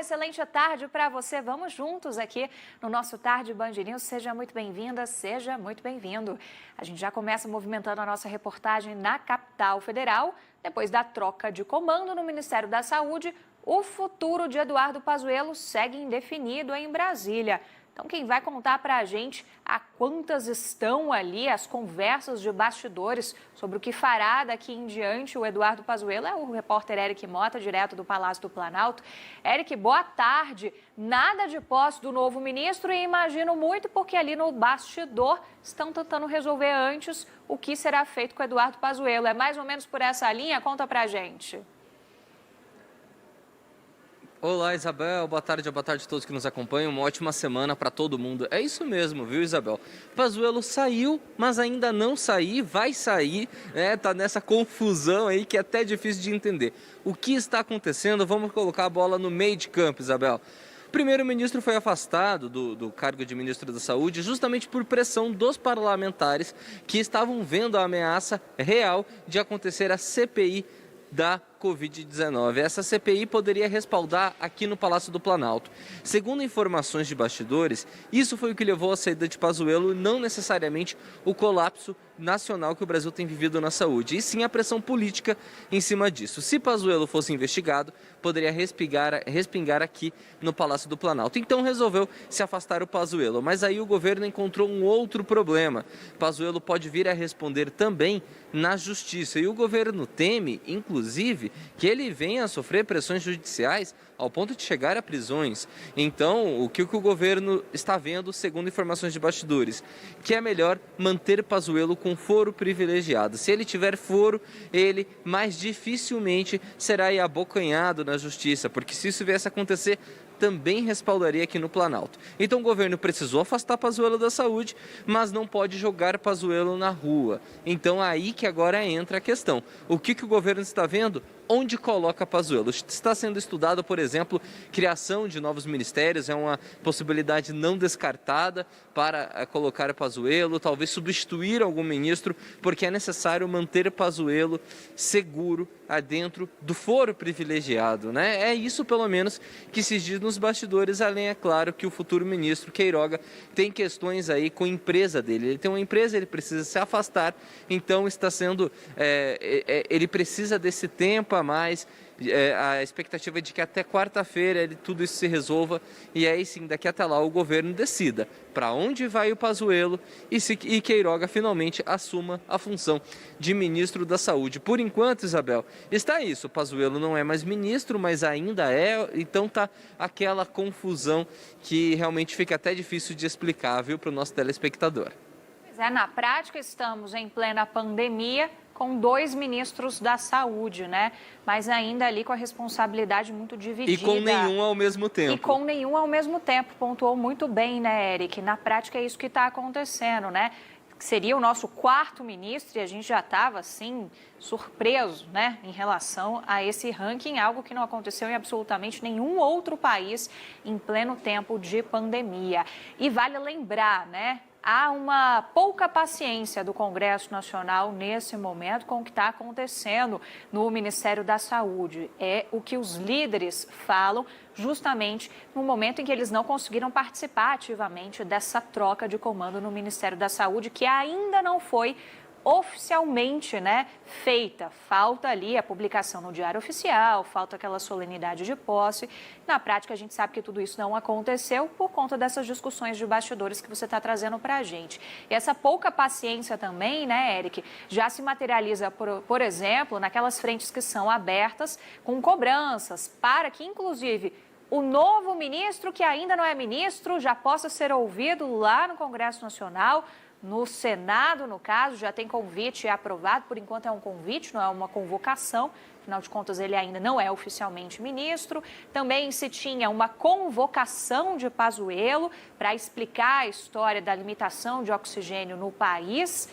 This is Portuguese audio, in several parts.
excelente tarde para você. Vamos juntos aqui no nosso Tarde Band News. Seja muito bem-vinda, seja muito bem-vindo. A gente já começa movimentando a nossa reportagem na capital federal. Depois da troca de comando no Ministério da Saúde, o futuro de Eduardo Pazuello segue indefinido em Brasília. Então, quem vai contar para a gente a quantas estão ali as conversas de bastidores sobre o que fará daqui em diante o Eduardo Pazuello é o repórter Eric Mota, direto do Palácio do Planalto. Eric, boa tarde. Nada de posse do novo ministro e imagino muito porque ali no bastidor estão tentando resolver antes o que será feito com o Eduardo Pazuello. É mais ou menos por essa linha? Conta para a gente. Olá, Isabel. Boa tarde a todos que nos acompanham. Uma ótima semana para todo mundo. É isso mesmo, viu, Isabel? Pazuello saiu, mas ainda não vai sair, né? Tá nessa confusão aí que é até difícil de entender. O que está acontecendo? Vamos colocar a bola no meio de campo, Isabel. O primeiro-ministro foi afastado do cargo de ministro da Saúde justamente por pressão dos parlamentares que estavam vendo a ameaça real de acontecer a CPI da Covid-19. Essa CPI poderia respaldar aqui no Palácio do Planalto. Segundo informações de bastidores, isso foi o que levou à saída de Pazuello e não necessariamente o colapso nacional que o Brasil tem vivido na saúde, e sim a pressão política em cima disso. Se Pazuello fosse investigado, poderia respingar aqui no Palácio do Planalto. Então resolveu se afastar o Pazuello, mas aí o governo encontrou um outro problema. Pazuello pode vir a responder também na justiça, e o governo teme, inclusive, que ele venha a sofrer pressões judiciais ao ponto de chegar a prisões. Então, o que o governo está vendo, segundo informações de bastidores, que é melhor manter Pazuello com foro privilegiado. Se ele tiver foro, ele mais dificilmente será abocanhado na justiça, porque se isso viesse a acontecer, também respaldaria aqui no Planalto. Então o governo precisou afastar Pazuello da saúde, mas não pode jogar Pazuello na rua. Então aí que agora entra a questão. O que o governo está vendo? Onde coloca Pazuello? Está sendo estudado, por exemplo, criação de novos ministérios, é uma possibilidade não descartada para colocar Pazuello, talvez substituir algum ministro, porque é necessário manter Pazuello seguro dentro do foro privilegiado, né? É isso, pelo menos, que se diz nos bastidores, além, é claro, que o futuro ministro Queiroga tem questões aí com a empresa dele. Ele tem uma empresa, ele precisa se afastar, então está sendo, ele precisa desse tempo a mais. A expectativa é de que até quarta-feira tudo isso se resolva e aí sim, daqui até lá, o governo decida para onde vai o Pazuello e Queiroga finalmente assuma a função de ministro da Saúde. Por enquanto, Isabel, está isso. O Pazuello não é mais ministro, mas ainda é, então tá aquela confusão que realmente fica até difícil de explicar, viu, para o nosso telespectador. Pois é, na prática estamos em plena pandemia, com 2 ministros da saúde, né? Mas ainda ali com a responsabilidade muito dividida. E com nenhum ao mesmo tempo. Pontuou muito bem, né, Eric? Na prática é isso que está acontecendo, né? Seria o nosso 4º ministro e a gente já estava, assim, surpreso, né, em relação a esse ranking, algo que não aconteceu em absolutamente nenhum outro país em pleno tempo de pandemia. E vale lembrar, né? Há uma pouca paciência do Congresso Nacional nesse momento com o que está acontecendo no Ministério da Saúde. É o que os líderes falam justamente no momento em que eles não conseguiram participar ativamente dessa troca de comando no Ministério da Saúde, que ainda não foi oficialmente, né, feita. Falta ali a publicação no Diário Oficial, falta aquela solenidade de posse. Na prática, a gente sabe que tudo isso não aconteceu por conta dessas discussões de bastidores que você está trazendo para a gente. E essa pouca paciência também, né, Eric, já se materializa, por exemplo, naquelas frentes que são abertas com cobranças para que, inclusive, o novo ministro, que ainda não é ministro, já possa ser ouvido lá no Congresso Nacional. No Senado, no caso, já tem convite aprovado, por enquanto é um convite, não é uma convocação, afinal de contas ele ainda não é oficialmente ministro. Também se tinha uma convocação de Pazuello para explicar a história da limitação de oxigênio no país.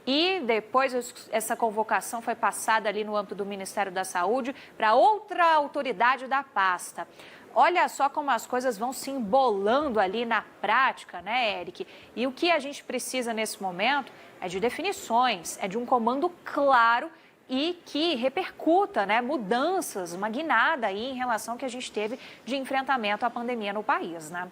E depois essa convocação foi passada ali no âmbito do Ministério da Saúde para outra autoridade da pasta. Olha só como as coisas vão se embolando ali na prática, né, Eric? E o que a gente precisa nesse momento é de definições, é de um comando claro e que repercuta, né, mudanças, uma guinada aí em relação ao que a gente teve de enfrentamento à pandemia no país, né?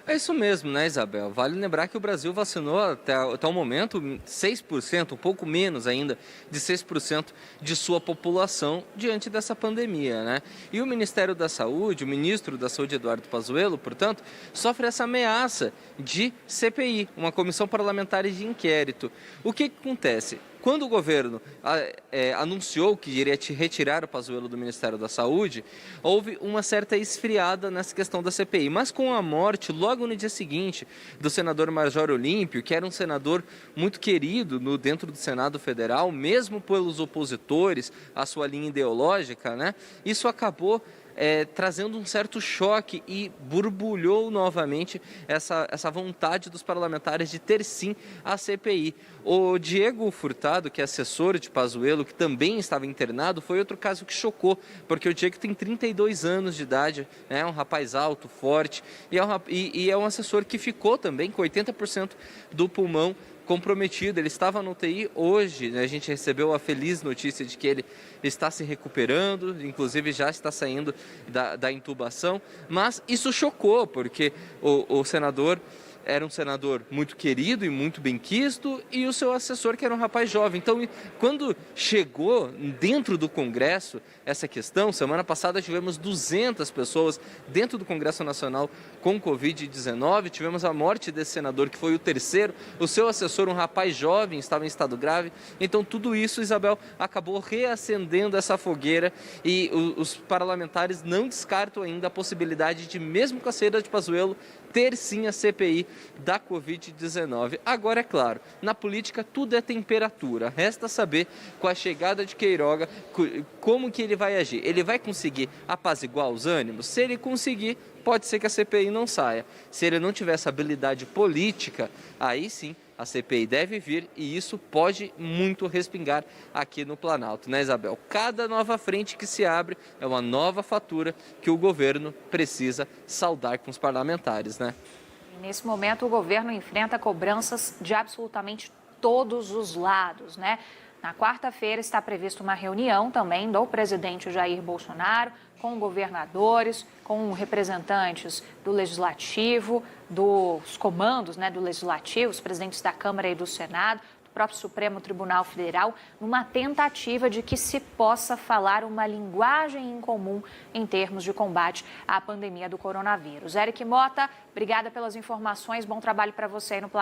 É isso mesmo, né, Isabel? Vale lembrar que o Brasil vacinou até o momento 6%, um pouco menos ainda de 6% de sua população diante dessa pandemia, né? E o Ministério da Saúde, o ministro da Saúde, Eduardo Pazuello, portanto, sofre essa ameaça de CPI, uma comissão parlamentar de inquérito. O que acontece? Quando o governo anunciou que iria retirar o Pazuello do Ministério da Saúde, houve uma certa esfriada nessa questão da CPI. Mas com a morte, logo no dia seguinte, do senador Major Olímpio, que era um senador muito querido dentro do Senado Federal, mesmo pelos opositores à sua linha ideológica, né? Isso acabou trazendo um certo choque e borbulhou novamente essa vontade dos parlamentares de ter sim a CPI. O Diego Furtado, que é assessor de Pazuello, que também estava internado, foi outro caso que chocou, porque o Diego tem 32 anos de idade, é um rapaz alto, forte, e é um assessor que ficou também com 80% do pulmão comprometido. Ele estava no UTI hoje, né? A gente recebeu a feliz notícia de que ele está se recuperando, inclusive já está saindo da intubação, mas isso chocou, porque o senador era um senador muito querido e muito benquisto, e o seu assessor, que era um rapaz jovem. Então, quando chegou dentro do Congresso essa questão, semana passada tivemos 200 pessoas dentro do Congresso Nacional com Covid-19, tivemos a morte desse senador, que foi o terceiro, o seu assessor, um rapaz jovem, estava em estado grave. Então, tudo isso, Isabel, acabou reacendendo essa fogueira, e os parlamentares não descartam ainda a possibilidade de, mesmo com a saída de Pazuello, ter sim a CPI da Covid-19. Agora, é claro, na política tudo é temperatura. Resta saber, com a chegada de Queiroga, como que ele vai agir. Ele vai conseguir apaziguar os ânimos? Se ele conseguir, pode ser que a CPI não saia. Se ele não tiver essa habilidade política, aí sim a CPI deve vir, e isso pode muito respingar aqui no Planalto, né, Isabel? Cada nova frente que se abre é uma nova fatura que o governo precisa saldar com os parlamentares, né? Nesse momento, o governo enfrenta cobranças de absolutamente todos os lados, né? Na quarta-feira está prevista uma reunião também do presidente Jair Bolsonaro com governadores, com representantes do Legislativo, dos comandos, né, do Legislativo, os presidentes da Câmara e do Senado, do próprio Supremo Tribunal Federal, numa tentativa de que se possa falar uma linguagem em comum em termos de combate à pandemia do coronavírus. Eric Mota, obrigada pelas informações, bom trabalho para você aí no Planalto.